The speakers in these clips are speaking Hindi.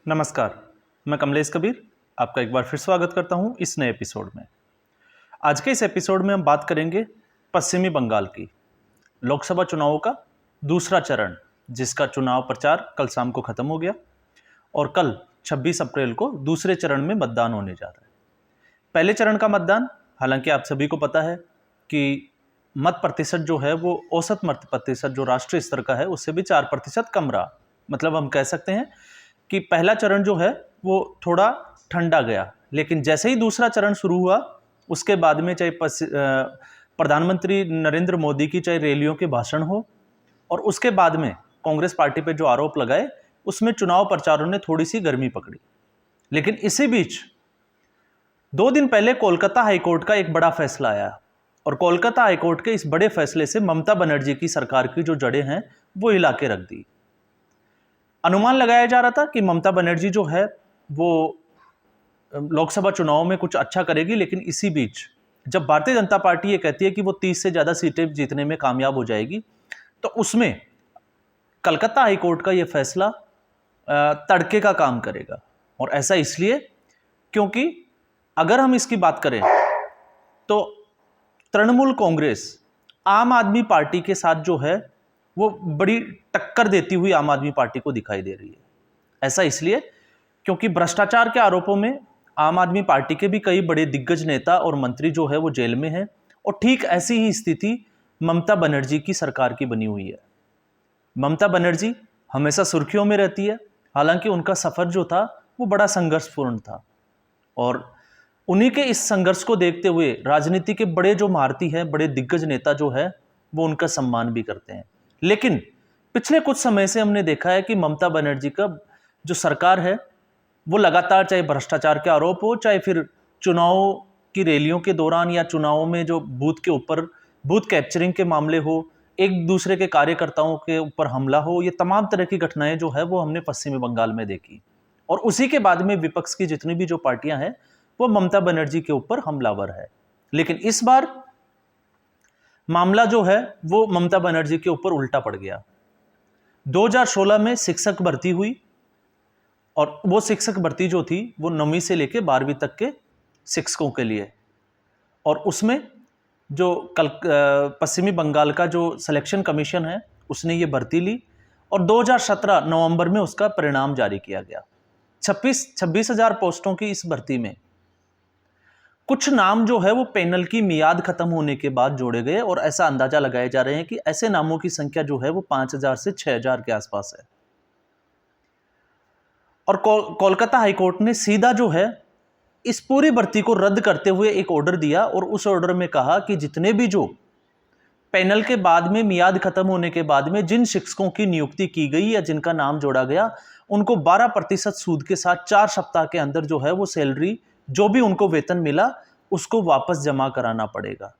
नमस्कार, मैं कमलेश कबीर आपका एक बार फिर स्वागत करता हूं इस नए एपिसोड में। आज के इस एपिसोड में हम बात करेंगे पश्चिमी बंगाल की लोकसभा चुनावों का दूसरा चरण, जिसका चुनाव प्रचार कल शाम को खत्म हो गया और कल 26 अप्रैल को दूसरे चरण में मतदान होने जा रहा है। पहले चरण का मतदान, हालांकि आप सभी को पता है कि मत प्रतिशत जो है वो औसत मत प्रतिशत जो राष्ट्रीय स्तर का है उससे भी 4% कम रहा। मतलब हम कह सकते हैं कि पहला चरण जो है वो थोड़ा ठंडा गया, लेकिन जैसे ही दूसरा चरण शुरू हुआ उसके बाद में चाहे प्रधानमंत्री नरेंद्र मोदी की चाहे रैलियों के भाषण हो और उसके बाद में कांग्रेस पार्टी पे जो आरोप लगाए उसमें चुनाव प्रचारों ने थोड़ी सी गर्मी पकड़ी। लेकिन इसी बीच 2 दिन पहले कोलकाता हाईकोर्ट का एक बड़ा फैसला आया और कोलकाता हाईकोर्ट के इस बड़े फैसले से ममता बनर्जी की सरकार की जो जड़ें हैं वो हिला के रख दी। अनुमान लगाया जा रहा था कि ममता बनर्जी जो है वो लोकसभा चुनाव में कुछ अच्छा करेगी, लेकिन इसी बीच जब भारतीय जनता पार्टी ये कहती है कि वो 30 से ज़्यादा सीटें जीतने में कामयाब हो जाएगी, तो उसमें कलकत्ता हाईकोर्ट का ये फैसला तड़के का काम करेगा। और ऐसा इसलिए क्योंकि अगर हम इसकी बात करें तो तृणमूल कांग्रेस आम आदमी पार्टी के साथ जो है वो बड़ी टक्कर देती हुई आम आदमी पार्टी को दिखाई दे रही है। ऐसा इसलिए क्योंकि भ्रष्टाचार के आरोपों में आम आदमी पार्टी के भी कई बड़े दिग्गज नेता और मंत्री जो है वो जेल में हैं और ठीक ऐसी ही स्थिति ममता बनर्जी की सरकार की बनी हुई है। ममता बनर्जी हमेशा सुर्खियों में रहती है, हालांकि उनका सफर जो था वो बड़ा संघर्षपूर्ण था और उन्हीं के इस संघर्ष को देखते हुए राजनीति के बड़े जो महारथी हैं, बड़े दिग्गज नेता जो है वो उनका सम्मान भी करते हैं। लेकिन पिछले कुछ समय से हमने देखा है कि ममता बनर्जी का जो सरकार है वो लगातार, चाहे भ्रष्टाचार के आरोप हो, चाहे फिर चुनाव की रैलियों के दौरान या चुनाव में जो बूथ के ऊपर बूथ कैप्चरिंग के मामले हो, एक दूसरे के कार्यकर्ताओं के ऊपर हमला हो, ये तमाम तरह की घटनाएं जो है वो हमने पश्चिमी बंगाल में देखी। और उसी के बाद में विपक्ष की जितनी भी जो पार्टियां हैं वो ममता बनर्जी के ऊपर हमलावर है। लेकिन इस बार मामला जो है वो ममता बनर्जी के ऊपर उल्टा पड़ गया। 2016 में शिक्षक भर्ती हुई और वो शिक्षक भर्ती जो थी वो 9वीं से लेकर 12वीं तक के शिक्षकों के लिए, और उसमें जो पश्चिमी बंगाल का जो सिलेक्शन कमीशन है उसने ये भर्ती ली और 2017 नवंबर में उसका परिणाम जारी किया गया। 26,000 पोस्टों की इस भर्ती में कुछ नाम जो है वो पैनल की मियाद खत्म होने के बाद जोड़े गए और ऐसा अंदाजा लगाए जा रहे हैं कि ऐसे नामों की संख्या जो है वो 5,000 से 6,000 के आसपास है। और कोलकाता हाईकोर्ट ने सीधा जो है इस पूरी भर्ती को रद्द करते हुए एक ऑर्डर दिया और उस ऑर्डर में कहा कि जितने भी जो पैनल के बाद में मियाद खत्म होने के बाद में जिन शिक्षकों की नियुक्ति की गई या जिनका नाम जोड़ा गया, उनको 12% सूद के साथ 4 सप्ताह के अंदर जो है वो सैलरी, जो भी उनको वेतन मिला, उसको वापस जमा कराना पड़ेगा।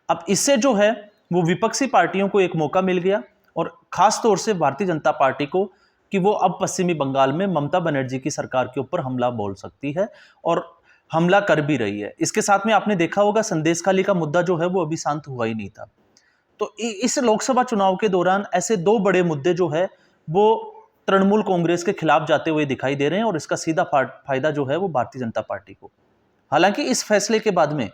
अब इससे जो है वो विपक्षी पार्टियों को एक मौका मिल गया और खास तौर से भारतीय जनता पार्टी को कि वो अब पश्चिमी बंगाल में ममता बनर्जी की सरकार के ऊपर हमला बोल सकती है और हमला कर भी रही है। इसके साथ में आपने देखा होगा संदेशखाली का मुद्दा जो है वो अभी शांत हुआ ही नहीं था। तो इस लोकसभा चुनाव के दौरान ऐसे 2 बड़े मुद्दे जो है वो तृणमूल कांग्रेस के खिलाफ जाते हुए दिखाई दे रहे हैं और इसका सीधा फायदा जो है वो भारतीय जनता पार्टी को। हालांकि इस फैसले के बाद में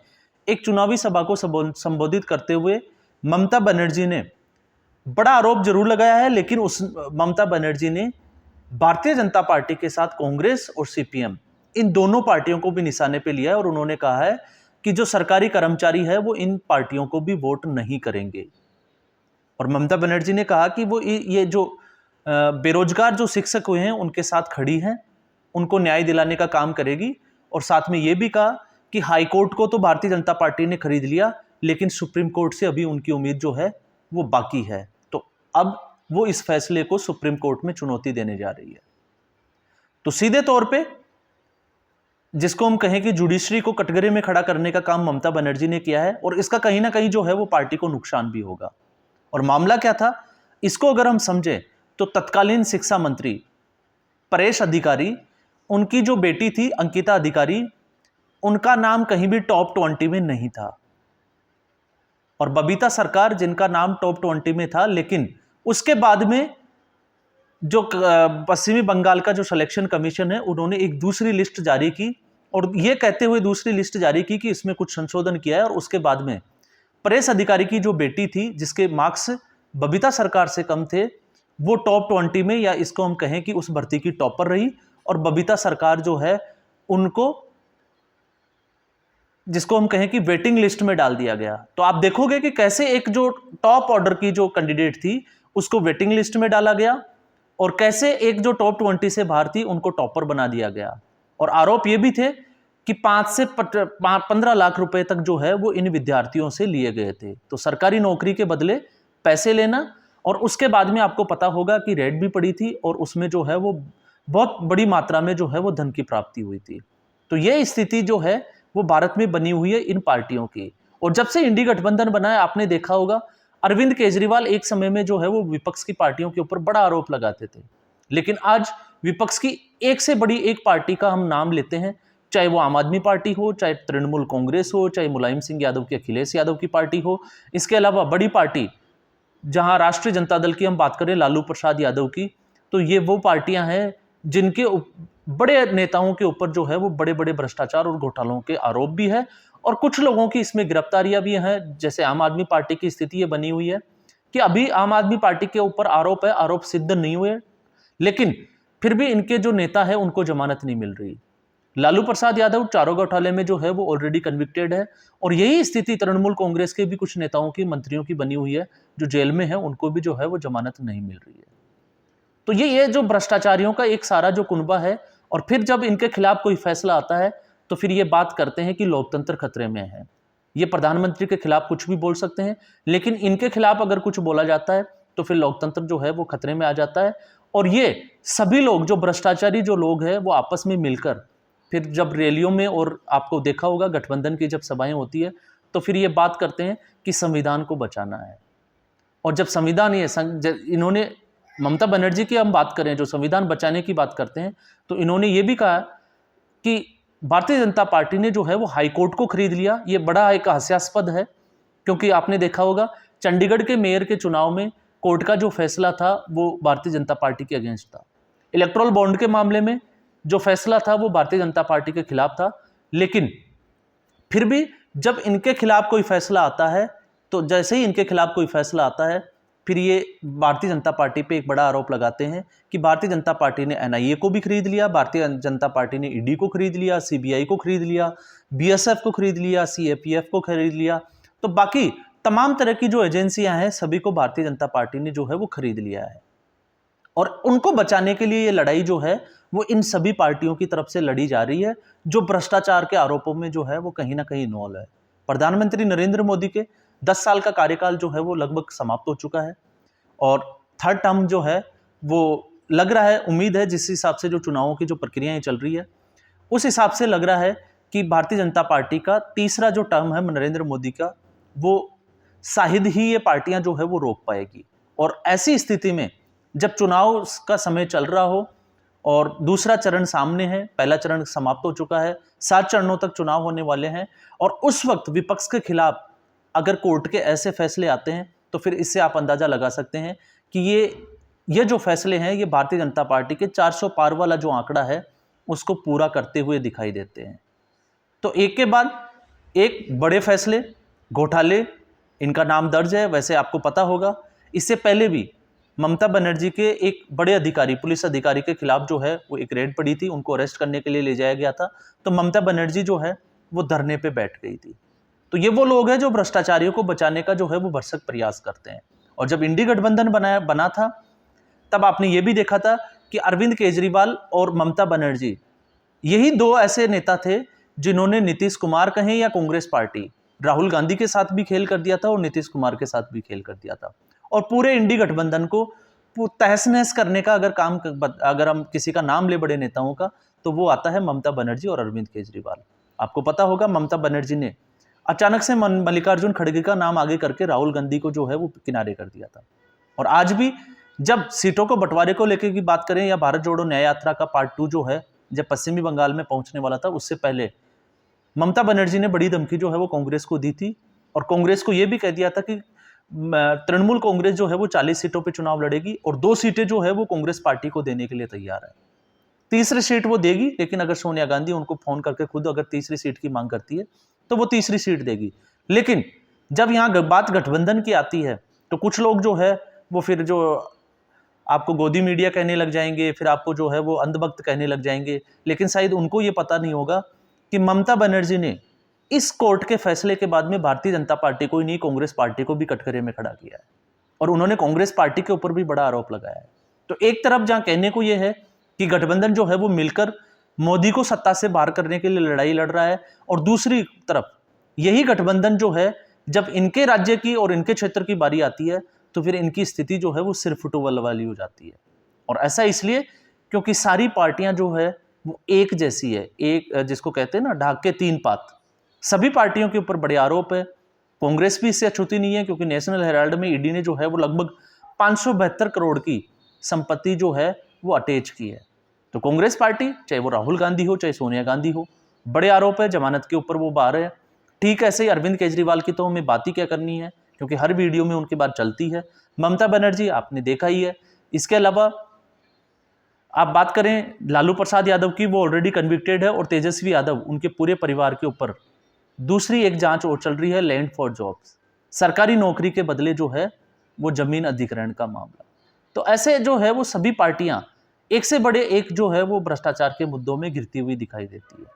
एक चुनावी सभा को संबोधित करते हुए ममता बनर्जी ने बड़ा आरोप जरूर लगाया है, लेकिन उस ममता बनर्जी ने भारतीय जनता पार्टी के साथ कांग्रेस और सीपीएम इन दोनों पार्टियों को भी निशाने पे लिया है और उन्होंने कहा है कि जो सरकारी कर्मचारी है वो इन पार्टियों को भी वोट नहीं करेंगे। और ममता बनर्जी ने कहा कि वो ये जो बेरोजगार जो शिक्षक हुए हैं उनके साथ खड़ी हैं, उनको न्याय दिलाने का काम करेगी। और साथ में ये भी कहा कि हाईकोर्ट को तो भारतीय जनता पार्टी ने खरीद लिया, लेकिन सुप्रीम कोर्ट से अभी उनकी उम्मीद जो है वो बाकी है। तो अब वो इस फैसले को सुप्रीम कोर्ट में चुनौती देने जा रही है। तो सीधे तौर पे जिसको हम कहें कि जुडिशरी को कटघरे में खड़ा करने का काम ममता बनर्जी ने किया है और इसका कहीं ना कहीं जो है वो पार्टी को नुकसान भी होगा। और मामला क्या था, इसको अगर हम समझें तो तत्कालीन शिक्षा मंत्री परेश अधिकारी, उनकी जो बेटी थी अंकिता अधिकारी, उनका नाम कहीं भी टॉप 20 में नहीं था। और बबीता सरकार जिनका नाम टॉप 20 में था, लेकिन उसके बाद में जो पश्चिमी बंगाल का जो सिलेक्शन कमीशन है उन्होंने एक दूसरी लिस्ट जारी की और ये कहते हुए दूसरी लिस्ट जारी की कि इसमें कुछ संशोधन किया है, और उसके बाद में परेश अधिकारी की जो बेटी थी जिसके मार्क्स बबीता सरकार से कम थे, वो टॉप 20 में, या इसको हम कहें कि उस भर्ती की टॉपर रही, और बबीता सरकार जो है उनको, जिसको हम कहें कि वेटिंग लिस्ट में डाल दिया गया। तो आप देखोगे कि कैसे एक जो टॉप ऑर्डर की जो कैंडिडेट थी उसको वेटिंग लिस्ट में डाला गया, और कैसे एक जो टॉप 20 से बाहर थी उनको टॉपर बना दिया गया। और आरोप ये भी थे कि 5 से 15 लाख रुपए तक जो है वो इन विद्यार्थियों से लिए गए थे। तो सरकारी नौकरी के बदले पैसे लेना, और उसके बाद में आपको पता होगा कि रेड भी पड़ी थी और उसमें जो है वो बहुत बड़ी मात्रा में जो है वो धन की प्राप्ति हुई थी। तो ये स्थिति जो है वो भारत में बनी हुई है इन पार्टियों की। और जब से इंडी गठबंधन बना है, आपने देखा होगा अरविंद केजरीवाल एक समय में जो है वो विपक्ष की पार्टियों के ऊपर बड़ा आरोप लगाते थे, लेकिन आज विपक्ष की एक से बड़ी एक पार्टी का हम नाम लेते हैं, चाहे वो आम आदमी पार्टी हो, चाहे तृणमूल कांग्रेस हो, चाहे मुलायम सिंह यादव की अखिलेश यादव की पार्टी हो, इसके अलावा बड़ी पार्टी जहां राष्ट्रीय जनता दल की हम बात करें लालू प्रसाद यादव की, तो ये वो पार्टियां हैं जिनके बड़े नेताओं के ऊपर जो है वो बड़े बड़े भ्रष्टाचार और घोटालों के आरोप भी है, और कुछ लोगों की इसमें गिरफ्तारियां भी हैं। जैसे आम आदमी पार्टी की स्थिति ये बनी हुई है कि अभी आम आदमी पार्टी के ऊपर आरोप है, आरोप सिद्ध नहीं हुए, लेकिन फिर भी इनके जो नेता है उनको जमानत नहीं मिल रही। लालू प्रसाद यादव चारों घोटाले में जो है वो ऑलरेडी कन्विक्टेड है, और यही स्थिति तृणमूल कांग्रेस के भी कुछ नेताओं की, मंत्रियों की बनी हुई है जो जेल में है, उनको भी जो है वो जमानत नहीं मिल रही है। तो ये जो भ्रष्टाचारियों का एक सारा जो कुनबा है, और फिर जब इनके खिलाफ कोई फैसला आता है तो फिर ये बात करते हैं कि लोकतंत्र खतरे में है। ये प्रधानमंत्री के खिलाफ कुछ भी बोल सकते हैं, लेकिन इनके खिलाफ अगर कुछ बोला जाता है तो फिर लोकतंत्र जो है वो खतरे में आ जाता है। और ये सभी लोग जो भ्रष्टाचारी जो लोग हैं वो आपस में मिलकर फिर जब रैलियों में, और आपको देखा होगा गठबंधन की जब सभाएं होती है, तो फिर ये बात करते हैं कि संविधान को बचाना है। और जब संविधान इन्होंने, ममता बनर्जी की हम बात करें जो संविधान बचाने की बात करते हैं, तो इन्होंने ये भी कहा कि भारतीय जनता पार्टी ने जो है वो हाईकोर्ट को खरीद लिया। ये बड़ा एक हास्यास्पद है, क्योंकि आपने देखा होगा चंडीगढ़ के मेयर के चुनाव में कोर्ट का जो फैसला था वो भारतीय जनता पार्टी के अगेंस्ट था। इलेक्टोरल बॉन्ड के मामले में जो फैसला था वो भारतीय जनता पार्टी के खिलाफ था, लेकिन फिर भी जब इनके खिलाफ कोई फैसला आता है, तो जैसे ही इनके खिलाफ कोई फैसला आता है, फिर ये भारतीय जनता पार्टी पे एक बड़ा आरोप लगाते हैं कि भारतीय जनता पार्टी ने एनआईए को भी खरीद लिया, भारतीय जनता पार्टी ने ईडी को खरीद लिया, सीबीआई को खरीद लिया, बीएसएफ को खरीद लिया, सीएपीएफ को खरीद लिया। तो बाकी तमाम तरह की जो एजेंसियां हैं सभी को भारतीय जनता पार्टी ने जो है वो खरीद लिया है। और उनको बचाने के लिए ये लड़ाई जो है वो इन सभी पार्टियों की तरफ से लड़ी जा रही है, जो भ्रष्टाचार के आरोपों में जो है वो कहीं ना कहीं इन्वॉल्व है। प्रधानमंत्री नरेंद्र मोदी के 10 साल का कार्यकाल जो है वो लगभग समाप्त हो चुका है, और थर्ड टर्म जो है वो लग रहा है, उम्मीद है जिस हिसाब से जो चुनावों की जो प्रक्रियाएं चल रही है उस हिसाब से लग रहा है कि भारतीय जनता पार्टी का तीसरा जो टर्म है नरेंद्र मोदी का, वो शायद ही ये पार्टियां जो है वो रोक पाएगी। और ऐसी स्थिति में जब चुनाव का समय चल रहा हो और दूसरा चरण सामने है, पहला चरण समाप्त हो चुका है, 7 चरणों तक चुनाव होने वाले हैं, और उस वक्त विपक्ष के खिलाफ अगर कोर्ट के ऐसे फैसले आते हैं तो फिर इससे आप अंदाजा लगा सकते हैं कि ये जो फैसले हैं ये भारतीय जनता पार्टी के 400 पार वाला जो आंकड़ा है उसको पूरा करते हुए दिखाई देते हैं। तो एक के बाद एक बड़े फैसले, घोटाले, इनका नाम दर्ज है। वैसे आपको पता होगा इससे पहले भी ममता बनर्जी के एक बड़े अधिकारी, पुलिस अधिकारी के खिलाफ जो है वो एक रेड पड़ी थी, उनको अरेस्ट करने के लिए ले जाया गया था, तो ममता बनर्जी जो है वो धरने पे बैठ गई थी। तो ये वो लोग हैं जो भ्रष्टाचारियों को बचाने का जो है वो भरसक प्रयास करते हैं। और जब इंडी गठबंधन बना था तब आपने ये भी देखा था कि अरविंद केजरीवाल और ममता बनर्जी यही दो ऐसे नेता थे जिन्होंने नीतीश कुमार कहें या कांग्रेस पार्टी, राहुल गांधी के साथ भी खेल कर दिया था और नीतीश कुमार के साथ भी खेल कर दिया था। और पूरे इंडी गठबंधन को तहस नहस करने का अगर हम किसी का नाम ले बड़े नेताओं का, तो वो आता है ममता बनर्जी और अरविंद केजरीवाल। आपको पता होगा ममता बनर्जी ने अचानक से मल्लिकार्जुन खड़गे का नाम आगे करके राहुल गांधी को जो है वो किनारे कर दिया था। और आज भी जब सीटों को बंटवारे को लेकर की बात करें या भारत जोड़ो न्याय यात्रा का पार्ट 2 जो है जब पश्चिमी बंगाल में पहुंचने वाला था, उससे पहले ममता बनर्जी ने बड़ी धमकी जो है वो कांग्रेस को दी थी, और कांग्रेस को यह भी कह दिया था कि तृणमूल कांग्रेस जो है वो 40 सीटों पे चुनाव लड़ेगी और 2 सीटें जो है वो कांग्रेस पार्टी को देने के लिए तैयार है। तीसरी सीट वो देगी, लेकिन अगर सोनिया गांधी उनको फोन करके खुद अगर तीसरी सीट की मांग करती है तो वो तीसरी सीट देगी। लेकिन जब यहाँ बात गठबंधन की आती है तो कुछ लोग जो है वो फिर जो आपको गोदी मीडिया कहने लग जाएंगे, फिर आपको जो है वो अंधभक्त कहने लग जाएंगे। लेकिन शायद उनको ये पता नहीं होगा कि ममता बनर्जी ने इस कोर्ट के फैसले के बाद में भारतीय जनता पार्टी को ही नहीं, कांग्रेस पार्टी को भी कटघरे में खड़ा किया है और उन्होंने कांग्रेस पार्टी के ऊपर भी बड़ा आरोप लगाया है। तो एक तरफ जहां कहने को यह है कि गठबंधन जो है वो मिलकर मोदी को सत्ता से बाहर करने के लिए लड़ाई लड़ रहा है, और दूसरी तरफ यही गठबंधन जो है जब इनके राज्य की और इनके क्षेत्र की बारी आती है तो फिर इनकी स्थिति जो है वो सिर फुटबॉल वाली हो जाती है। और ऐसा इसलिए क्योंकि सारी पार्टियां जो है वो एक जैसी है, एक जिसको कहते हैं ना ढाक के 3 पात। सभी पार्टियों के ऊपर बड़े आरोप है। कांग्रेस भी इससे अछूती नहीं है, क्योंकि नेशनल हेराल्ड में ईडी ने जो है वो लगभग 572 करोड़ की संपत्ति जो है वो अटैच की है। तो कांग्रेस पार्टी, चाहे वो राहुल गांधी हो चाहे सोनिया गांधी हो, बड़े आरोप है, जमानत के ऊपर वो बाहर है। ठीक ऐसे ही अरविंद केजरीवाल की तो हमें बात ही क्या करनी है, क्योंकि हर वीडियो में उनकी बात चलती है। ममता बनर्जी आपने देखा ही है। इसके अलावा आप बात करें लालू प्रसाद यादव की, वो ऑलरेडी कन्विक्टेड है, और तेजस्वी यादव उनके पूरे परिवार के ऊपर दूसरी एक जांच और चल रही है, लैंड फॉर जॉब्स, सरकारी नौकरी के बदले जो है वो जमीन अधिग्रहण का मामला। तो ऐसे जो है वो सभी पार्टियां एक से बड़े एक जो है वो भ्रष्टाचार के मुद्दों में गिरती हुई दिखाई देती है।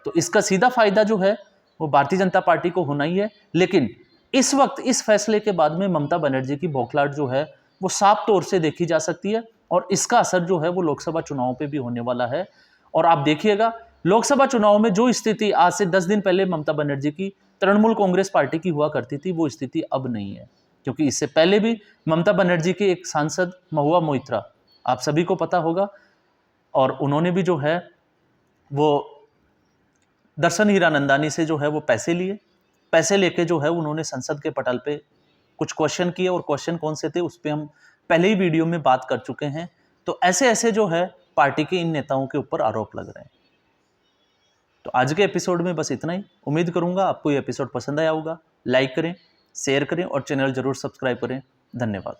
तो इसका सीधा फायदा जो है वो भारतीय जनता पार्टी को होना ही है। लेकिन इस वक्त इस फैसले के बाद में ममता बनर्जी की बौखलाहट जो है वो साफ तौर से देखी जा सकती है, और इसका असर जो है वो लोकसभा चुनाव पे भी होने वाला है। और आप देखिएगा लोकसभा चुनाव में जो स्थिति आज से 10 दिन पहले ममता बनर्जी की तृणमूल कांग्रेस पार्टी की हुआ करती थी, वो स्थिति अब नहीं है। क्योंकि इससे पहले भी ममता बनर्जी के एक सांसद महुआ मोइत्रा, आप सभी को पता होगा, और उन्होंने भी जो है वो दर्शन हीरानंदानी से जो है वो पैसे लेके जो है उन्होंने संसद के पटल पे कुछ क्वेश्चन किए, और क्वेश्चन कौन से थे उस पर हम पहले ही वीडियो में बात कर चुके हैं। तो ऐसे ऐसे जो है पार्टी के इन नेताओं के ऊपर आरोप लग रहे हैं। तो आज के एपिसोड में बस इतना ही। उम्मीद करूंगा आपको ये एपिसोड पसंद आया होगा। लाइक करें, शेयर करें और चैनल जरूर सब्सक्राइब करें। धन्यवाद।